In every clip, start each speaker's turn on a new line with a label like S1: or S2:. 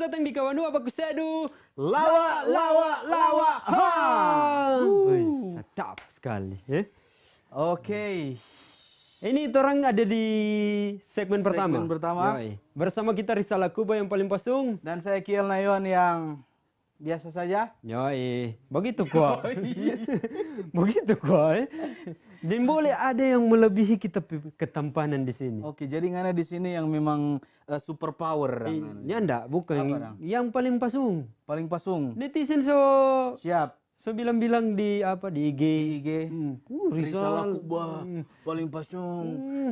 S1: datang di Kawan Dua Baku Sedu. Lawa, lawa, lawa, ha! Wih, sedap sekali.
S2: Oke.
S1: Ini orang ada di segmen pertama.
S2: Segmen pertama.
S1: Yoi. Bersama kita Rizal Kuba yang paling pasung.
S2: Dan saya Kiel Nayon yang biasa saja.
S1: Yoi, begitu gua. Begitu gua. Dan boleh ada yang melebihi kita ketampanan di sini.
S2: Oke, jadi ngana di sini yang memang super power.
S1: Ini enggak, bukan.
S2: Apa,
S1: yang paling pasung.
S2: Paling pasung.
S1: Netizen so
S2: Siap.
S1: so bilang-bilang di apa di IG.
S2: Di IG.
S1: Rizal
S2: Kuba paling pasung,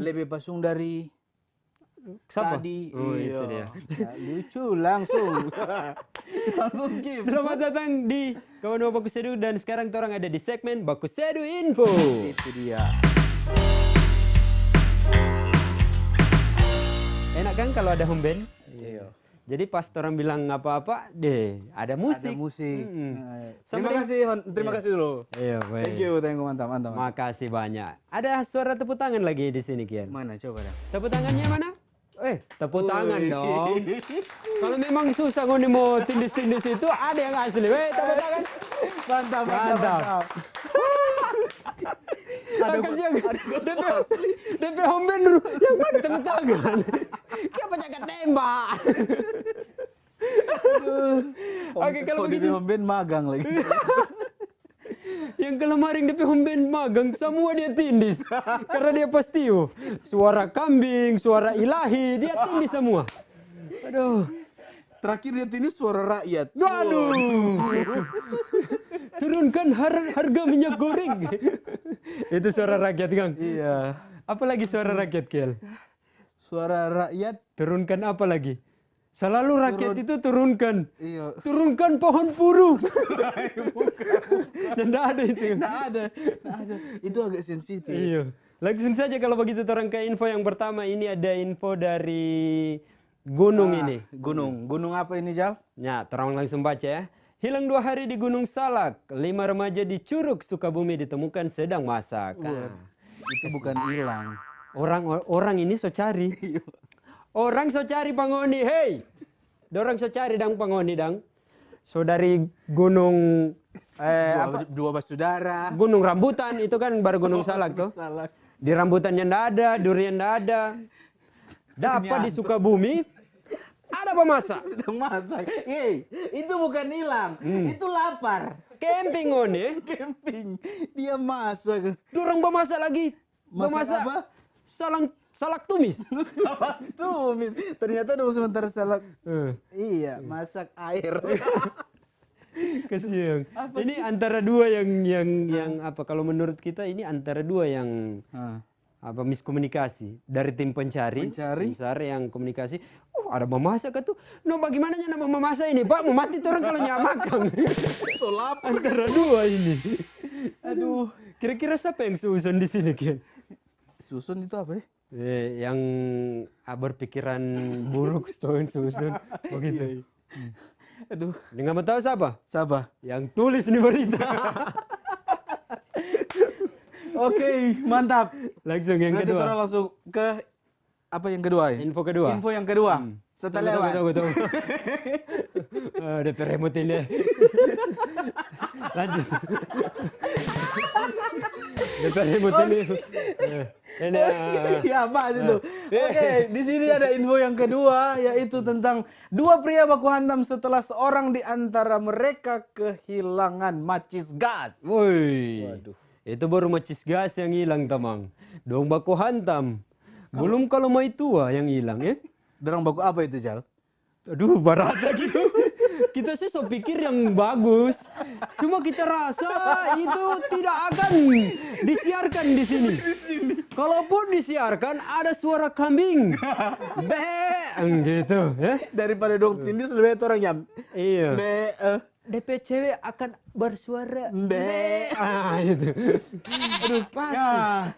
S2: lebih pasung dari
S1: siapa?
S2: tadi.
S1: Oh, itu
S2: Iya.
S1: dia.
S2: Ya, lucu langsung. Langsung skip.
S1: Selamat datang di Kawan Dua Baku Sedu dan sekarang orang ada di segmen Baku Sedu Info.
S2: Itu dia.
S1: Enak kan kalau ada home band?
S2: Iya.
S1: Jadi pas orang bilang apa-apa, deh ada musik.
S2: Ada musik.
S1: Sama
S2: Terima kasih dulu.
S1: Iya, baik.
S2: Thank you, mantap.
S1: Makasih banyak. Ada suara tepuk tangan lagi di sini, Kian.
S2: Mana coba dah.
S1: Tepuk tangannya mana? Tepuk tangan dong. Kalau memang susah ngoni mau tindis-tindis itu, ada yang asli. Tepuk tangan.
S2: Mantap.
S1: Ada DP home band dulu. Yang mana tepuk tangan? Siapa jaga tembak? Oke, kalau
S2: di
S1: begitu.
S2: home band magang lagi.
S1: Yang kemarin DP home band magang semua dia tindis. Karena dia pasti suara kambing, suara ilahi, dia tindis semua. Aduh.
S2: Terakhir dia tindis suara rakyat.
S1: Waduh. Turunkan harga minyak goreng. Itu suara rakyat, Kang.
S2: Iya.
S1: Apalagi suara rakyat, Kel?
S2: Suara rakyat.
S1: Turunkan apa lagi? Selalu rakyat itu turunkan.
S2: Iya.
S1: Turunkan pohon puru. Dan tidak ada itu.
S2: Tidak ada. Itu agak sensitif.
S1: Iya. Langsung saja kalau begitu orang ke info yang pertama. Ini ada info dari gunung ini.
S2: Gunung apa ini, Jal?
S1: Ya, orang langsung baca ya. Hilang 2 hari di Gunung Salak. 5 remaja di Curug, Sukabumi ditemukan sedang masak.
S2: Itu bukan hilang.
S1: Orang ini so cari. Orang so cari pangoni, hei. Dorang so cari dang pangoni dang. So dari gunung
S2: dua bersaudara.
S1: Gunung Rambutan itu kan baru Gunung Salak tuh. Di rambutannya ndak ada, durian ndak ada. Dapat di Sukabumi ada pemasak.
S2: Sedang masak. Hei, itu bukan hilang. Itu lapar.
S1: Camping ngoni.
S2: Camping. Dia masak.
S1: Dorang memasak lagi.
S2: Masak apa?
S1: Salak tumis.
S2: Salak tumis. Ternyata ada sementara salak. Iya, masak air.
S1: Kasihan. Ini antara dua yang apa kalau menurut kita ini antara dua yang apa miskomunikasi dari tim pencari yang komunikasi. Ada memasak kan tuh. No bagaimana nama memasak ini? Pak, mau mati tuh orang kalau nyamakan. Antara dua ini. Aduh, kira-kira siapa yang susun di sini, Kian?
S2: Susun itu apa ya?
S1: Yang berpikiran buruk yang susun begitu.
S2: Aduh,
S1: nggak mau tahu siapa?
S2: Siapa?
S1: Yang tulis nih berita.
S2: Oke, mantap.
S1: Langsung yang kedua.
S2: Kita langsung ke apa yang kedua ya?
S1: Info kedua.
S2: Info yang kedua. Setelah lewat.
S1: Tunggu. DP remote ini. Lanjut. DP remote ini. Ini
S2: ya apa itu? Oke, di sini ada info yang kedua yaitu tentang 2 pria baku hantam setelah seorang di antara mereka kehilangan macis gas.
S1: Woi. Waduh. Itu baru macis gas yang hilang, Tamang. Dong baku hantam. Belum kalau mai tua yang hilang ya.
S2: Dorang baku apa itu, Jal?
S1: Aduh, barat lagi. Kita sih so pikir yang bagus. Cuma kita rasa itu tidak akan disiarkan di sini. Kalaupun disiarkan ada suara kambing. Gitu ya.
S2: Daripada dong tindis lebih baik orang yang
S1: iya. DP cewek akan bersuara itu. Aduh, pasti.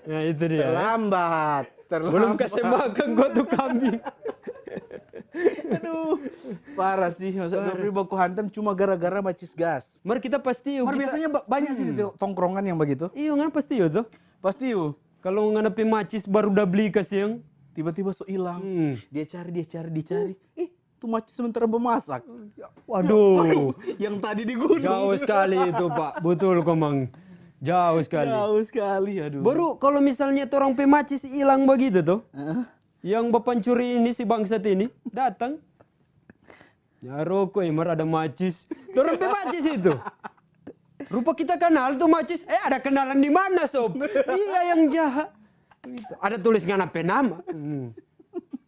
S1: Nah, itu dia.
S2: Terlambat.
S1: Belum kasih makan gua tuh kambing.
S2: Aduh, parah sih. Masa dua baku hantam cuma gara-gara macis gas.
S1: Mari kita pasti yuk.
S2: Biasanya banyak sih di tongkrongan yang begitu.
S1: Iya, kan pasti yuk tuh.
S2: Pasti yuk.
S1: Kalau ngadepin macis baru udah beli kasih yang
S2: tiba-tiba so hilang. Dia cari. Itu macis sementara memasak.
S1: Waduh,
S2: Yang tadi di gunung.
S1: jauh sekali itu Pak. Betul Komang. Jauh sekali.
S2: Jauh sekali, aduh.
S1: Baru kalau misalnya orang pemacis hilang begitu tuh. Yang pencuri ini si bangsat ini datang. Ya rokok Imar ada macis. Orang pemacis itu. Rupa kita kenal tuh macis. Ada kenalan di mana sob? Dia yang jahat. Ada tulis ngana nama.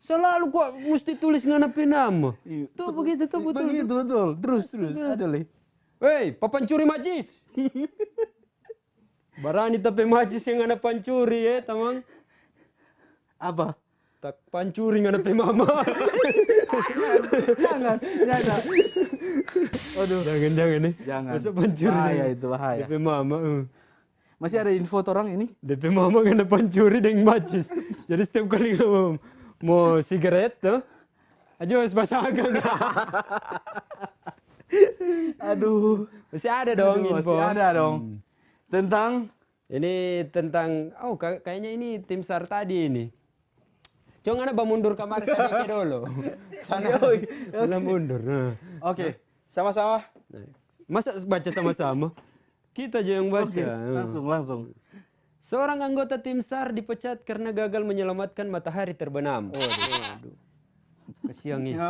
S1: Selalu kok mesti tulis ngana nama. Tuh begitu tuh betul.
S2: Begitu betul. Terus ada lagi.
S1: Hei, pencuri macis. Barani tapi macis yang ngana pancuri ya, tamang.
S2: Apa?
S1: Tak pancuri ngana mama.
S2: Jangan.
S1: Aduh, jangan nih.
S2: Jangan.
S1: Masa pancuri.
S2: Bahaya itu, bahaya.
S1: DP mama.
S2: Masih ada info orang ini?
S1: DP mama ngana pancuri dengan macis. Jadi setiap kali mau sigaret tuh, aja harus basakan.
S2: Aduh.
S1: Masih ada dong info.
S2: Masih ada dong. Tentang?
S1: Ini tentang, kayaknya ini tim SAR tadi ini. Jangan ada mundur kamar sana dulu. Sana mundur. Nah.
S2: Oke. Sama-sama.
S1: Masa baca sama-sama? Kita aja yang baca.
S2: Langsung.
S1: Seorang anggota tim SAR dipecat karena gagal menyelamatkan matahari terbenam. Waduh. Kasihan ini.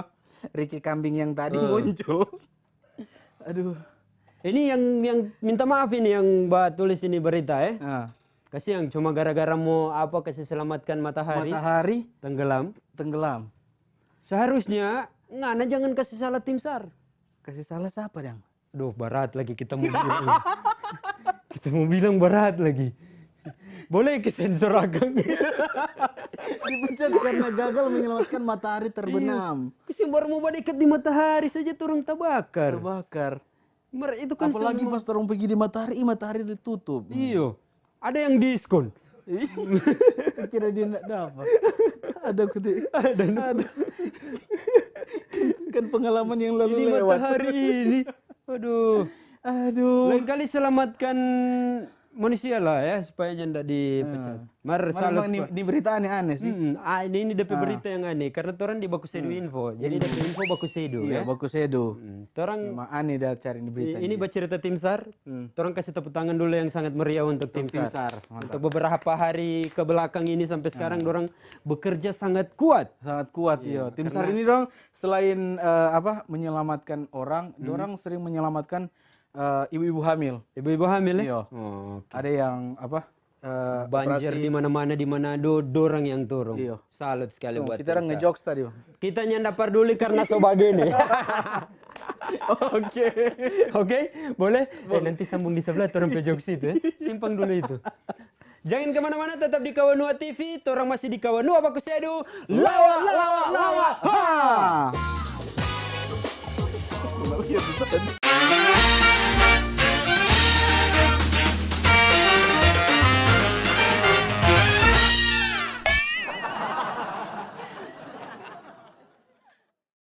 S2: Ricky Kambing yang tadi muncul. Aduh.
S1: Ini yang minta maaf ini yang Mbak tulis ini berita ya. Kasihan cuma gara-gara mau kasih selamatkan matahari.
S2: Matahari
S1: tenggelam. Seharusnya ngana jangan kasih salah tim SAR.
S2: Kasih salah siapa, Dang?
S1: Duh, berat lagi kita mau bilang. Kita mau bilang berat lagi. Boleh ke sensor agang.
S2: Dipecat karena gagal menyelamatkan matahari terbenam.
S1: Iya. Baru mau ikat di matahari saja turun terbakar. Itu kan
S2: apalagi pas orang pergi di matahari ditutup.
S1: Iya. Ada yang diskon.
S2: Kira dia enggak dapat. Ada. Kan pengalaman yang lalu
S1: ini
S2: lewat.
S1: Matahari ini. Aduh. Lain kali selamatkan manusia lah ya supaya jangan dipecat.
S2: Ini berita aneh-aneh sih.
S1: Ini DP berita yang aneh karena orang di Bakusedo info. Jadi DP info Bakusedo ya.
S2: Bakusedo.
S1: Orang
S2: memang aneh dah cari di berita.
S1: Ini cerita tim SAR. Orang kasih tepuk tangan dulu yang sangat meriah untuk tim SAR. Untuk beberapa hari ke belakang ini sampai sekarang orang bekerja sangat kuat.
S2: Sangat kuat ya. Tim SAR ini selain menyelamatkan orang, orang sering menyelamatkan ibu-ibu hamil.
S1: Ibu-ibu hamil ya?
S2: Iya. Ada yang
S1: banjir di mana-mana di Manado, dorang yang turun.
S2: Iya.
S1: Salut sekali buat
S2: kita orang ngejokes tadi.
S1: Kita nyanda peduli karena sobagene. Oke, boleh? Nanti sambung di sebelah orang pejokes itu ya. Simpang dulu itu. Jangan kemana-mana, tetap di Kawanua TV. Orang masih di Kawanua Bakusedo. Lawa. Ha!